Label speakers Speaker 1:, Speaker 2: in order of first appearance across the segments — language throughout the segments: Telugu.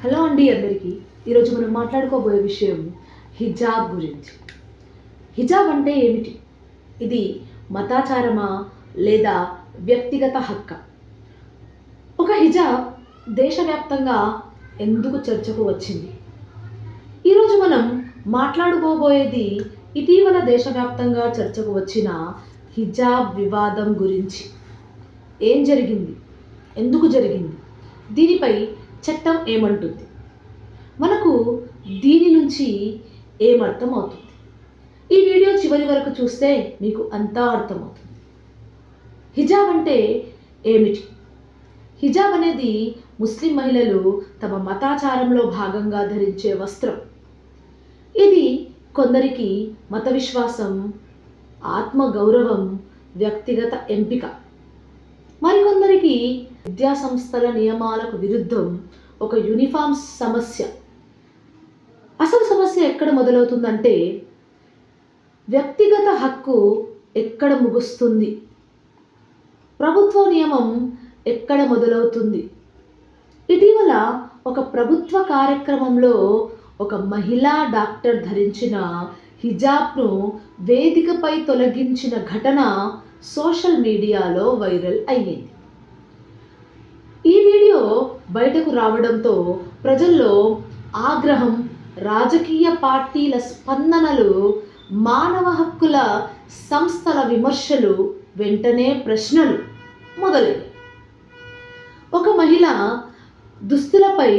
Speaker 1: హలో అండి అందరికీ. ఈరోజు మనం మాట్లాడుకోబోయే విషయం హిజాబ్ గురించి. హిజాబ్ అంటే ఏమిటి? ఇది మతాచారమా లేదా వ్యక్తిగత హక్కా? ఒక హిజాబ్ దేశవ్యాప్తంగా ఎందుకు చర్చకు వచ్చింది? ఈరోజు మనం మాట్లాడుకోబోయేది ఇటీవల దేశవ్యాప్తంగా చర్చకు వచ్చిన హిజాబ్ వివాదం గురించి. ఏం జరిగింది? ఎందుకు జరిగింది? దీనిపై చట్టం ఏమంటుంది? మనకు దీని నుంచి ఏమర్థం అవుతుంది? ఈ వీడియో చివరి వరకు చూస్తే మీకు అంతా అర్థమవుతుంది. హిజాబ్ అంటే ఏమిటి? హిజాబ్ అనేది ముస్లిం మహిళలు తమ మతాచారంలో భాగంగా ధరించే వస్త్రం. ఇది కొందరికి మత విశ్వాసం, ఆత్మగౌరవం, వ్యక్తిగత ఎంపిక. మరికొందరికి విద్యా సంస్థల నియమాలకు విరుద్ధం ఒక యూనిఫామ్ సమస్య. అసలు సమస్య ఎక్కడ మొదలవుతుందంటే వ్యక్తిగత హక్కు ఎక్కడ ముగుస్తుంది, ప్రభుత్వ నియమం ఎక్కడ మొదలవుతుంది. ఇటీవల ఒక ప్రభుత్వ కార్యక్రమంలో ఒక మహిళా డాక్టర్ ధరించిన హిజాబ్ను వేదికపై తొలగించిన ఘటన సోషల్ మీడియాలో వైరల్ అయ్యింది. ఈ వీడియో బయటకు రావడంతో ప్రజల్లో ఆగ్రహం, రాజకీయ పార్టీల స్పందనలు, మానవ హక్కుల సంస్థల విమర్శలు, వెంటనే ప్రశ్నలు మొదలయ్యాయి. ఒక మహిళ దుస్తులపై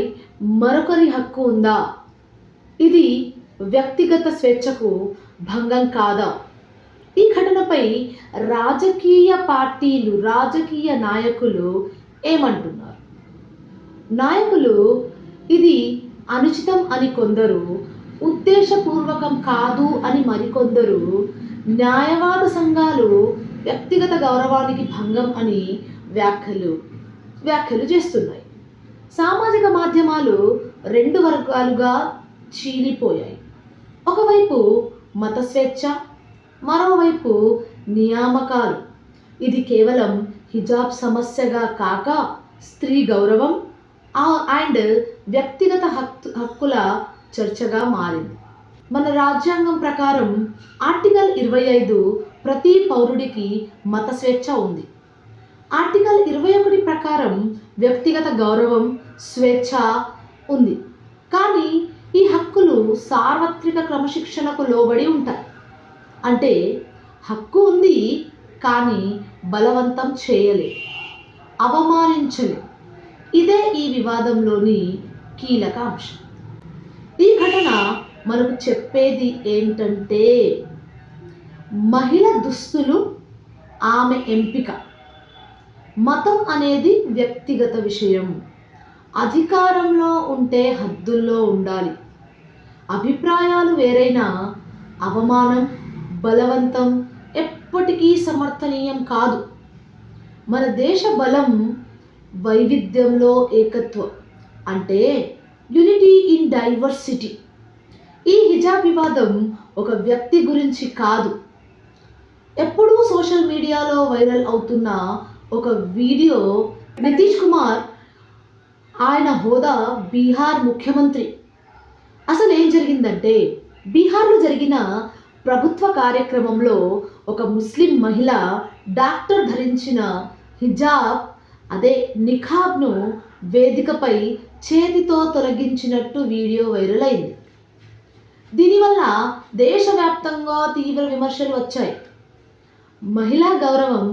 Speaker 1: మరొకరి హక్కు ఉందా? ఇది వ్యక్తిగత స్వేచ్ఛకు భంగం కాదా? ఈ ఘటనపై రాజకీయ పార్టీలు, రాజకీయ నాయకులు ఏమంటున్నారు? నాయకులు ఇది అనుచితం అని కొందరు, ఉద్దేశపూర్వకం కాదు అని మరికొందరు, న్యాయవాద సంఘాలు వ్యక్తిగత గౌరవానికి భంగం అని వ్యాఖ్యలు చేస్తున్నాయి. సామాజిక మాధ్యమాలు రెండు వర్గాలుగా చీలిపోయాయి. ఒకవైపు మత స్వేచ్ఛ, మరోవైపు నియామకాలు. ఇది కేవలం హిజాబ్ సమస్యగా కాక స్త్రీ గౌరవం అండ్ వ్యక్తిగత హక్కుల చర్చగా మారింది. మన రాజ్యాంగం ప్రకారం ఆర్టికల్ 25 ప్రతి పౌరుడికి మత స్వేచ్ఛ ఉంది. ఆర్టికల్ 21 ప్రకారం వ్యక్తిగత గౌరవం, స్వేచ్ఛ ఉంది. కానీ ఈ హక్కులు సార్వత్రిక క్రమశిక్షణకు లోబడి ఉంటాయి. అంటే హక్కు ఉంది కానీ బలవంతం చేయలే, అవమానించలే. ఇదే ఈ వివాదంలోని కీలక అంశం. ఈ ఘటన మనకు చెప్పేది ఏంటంటే మహిళ దుస్తులు ఆమె ఎంపిక. మతం అనేది వ్యక్తిగత విషయం. అధికారంలో ఉంటే హద్దుల్లో ఉండాలి. అభిప్రాయాలు వేరైనా అవమానం, బలవంతం ఎప్పటికీ సమర్థనీయం కాదు. మన దేశ బలం వైవిధ్యంలో ఏకత్వం, అంటే యూనిటీ ఇన్ డైవర్సిటీ. ఈ హిజాబ్ వివాదం ఒక వ్యక్తి గురించి కాదు. ఎప్పుడూ సోషల్ మీడియాలో వైరల్ అవుతున్న ఒక వీడియో, నితీష్ కుమార్, ఆయన హోదా బీహార్ ముఖ్యమంత్రి. అసలు ఏం జరిగిందంటే బీహార్లో జరిగిన ప్రభుత్వ కార్యక్రమంలో ఒక ముస్లిం మహిళ డాక్టర్ ధరించిన హిజాబ్, అదే నిఖాబ్ను వేదికపై చేతితో తొలగించినట్టు వీడియో వైరల్ అయింది. దీనివల్ల దేశవ్యాప్తంగా తీవ్ర విమర్శలు వచ్చాయి. మహిళా గౌరవం,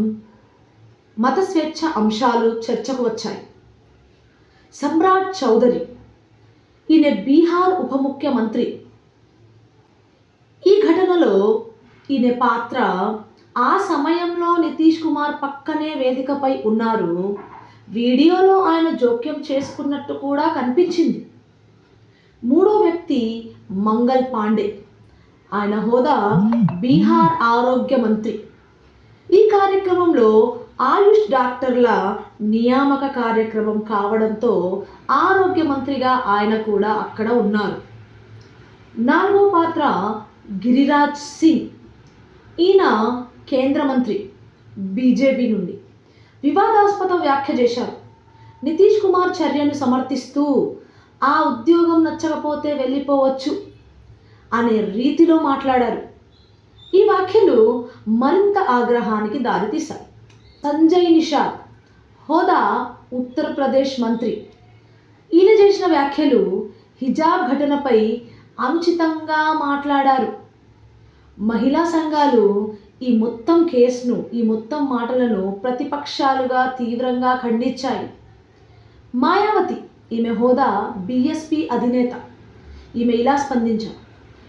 Speaker 1: మత స్వేచ్ఛ అంశాలు చర్చకు వచ్చాయి. సమ్రాట్ చౌదరి, ఈయన బీహార్ ఉప ముఖ్యమంత్రి. ఈ ఘటనలో ఈయన పాత్ర, ఆ సమయంలో నితీష్ కుమార్ పక్కనే వేదికపై ఉన్నారు. వీడియోలో ఆయన జోక్యం చేసుకున్నట్టు కూడా కనిపించింది. మూడో వ్యక్తి మంగల్ పాండే, ఆయన హోదా బీహార్ ఆరోగ్య మంత్రి. ఈ కార్యక్రమంలో ఆయుష్ డాక్టర్ల నియామక కార్యక్రమం కావడంతో ఆరోగ్య మంత్రిగా ఆయన కూడా అక్కడ ఉన్నారు. నాలుగో పాత్ర గిరిరాజ్ సింగ్, ఈయన కేంద్ర మంత్రి బీజేపీ నుండి. వివాదాస్పద వ్యాఖ్య చేశారు. నితీష్ కుమార్ చర్యను సమర్థిస్తూ ఆ ఉద్యోగం నచ్చకపోతే వెళ్ళిపోవచ్చు అనే రీతిలో మాట్లాడారు. ఈ వ్యాఖ్యలు మరింత ఆగ్రహానికి దారితీశాయి. సంజయ్ నిషాద్, హోదా ఉత్తరప్రదేశ్ మంత్రి, ఈయన చేసిన వ్యాఖ్యలు హిజాబ్ ఘటనపై అనుచితంగా మాట్లాడారు. మహిళా సంఘాలు ఈ మొత్తం కేసును, ఈ మొత్తం మాటలను ప్రతిపక్షాలుగా తీవ్రంగా ఖండించాయి. మాయావతి, ఈమె హోదా బీఎస్పీ అధినేత, ఈమె ఇలా స్పందించారు: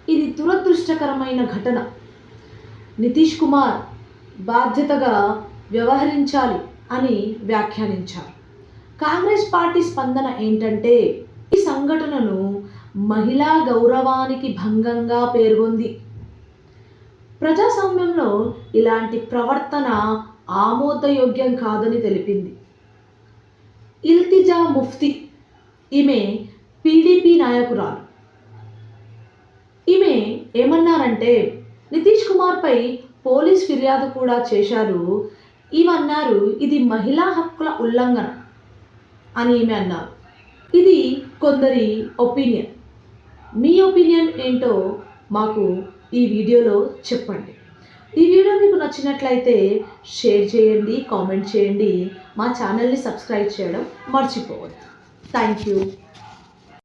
Speaker 1: ఇది దురదృష్టకరమైన ఘటన. నితీష్ కుమార్ బాధ్యతగా వ్యవహరించాలి అని వ్యాఖ్యానించారు. కాంగ్రెస్ పార్టీ స్పందన ఏంటంటే ఈ సంఘటనను మహిళా గౌరవానికి భంగంగా పేర్కొంది. ప్రజాస్వామ్యంలో ఇలాంటి ప్రవర్తన ఆమోదయోగ్యం కాదని తెలిపింది. ఇల్తిజా ముఫ్తీ, ఈమె పీడీపీ నాయకురాలు, ఈమె ఏమన్నారంటే నితీష్ కుమార్పై పోలీస్ ఫిర్యాదు కూడా చేశారు. ఈమె అన్నారు ఇది మహిళా హక్కుల ఉల్లంఘన అని ఈమె అన్నారు. ఇది కొందరి ఒపీనియన్. మీ ఒపీనియన్ ఏంటో మాకు ఈ వీడియోలో చెప్పండి. ఈ వీడియో మీకు నచ్చినట్లయితే షేర్ చేయండి, కామెంట్ చేయండి, మా ఛానల్ని సబ్స్క్రైబ్ చేయడం మర్చిపోవద్దు. Thank you.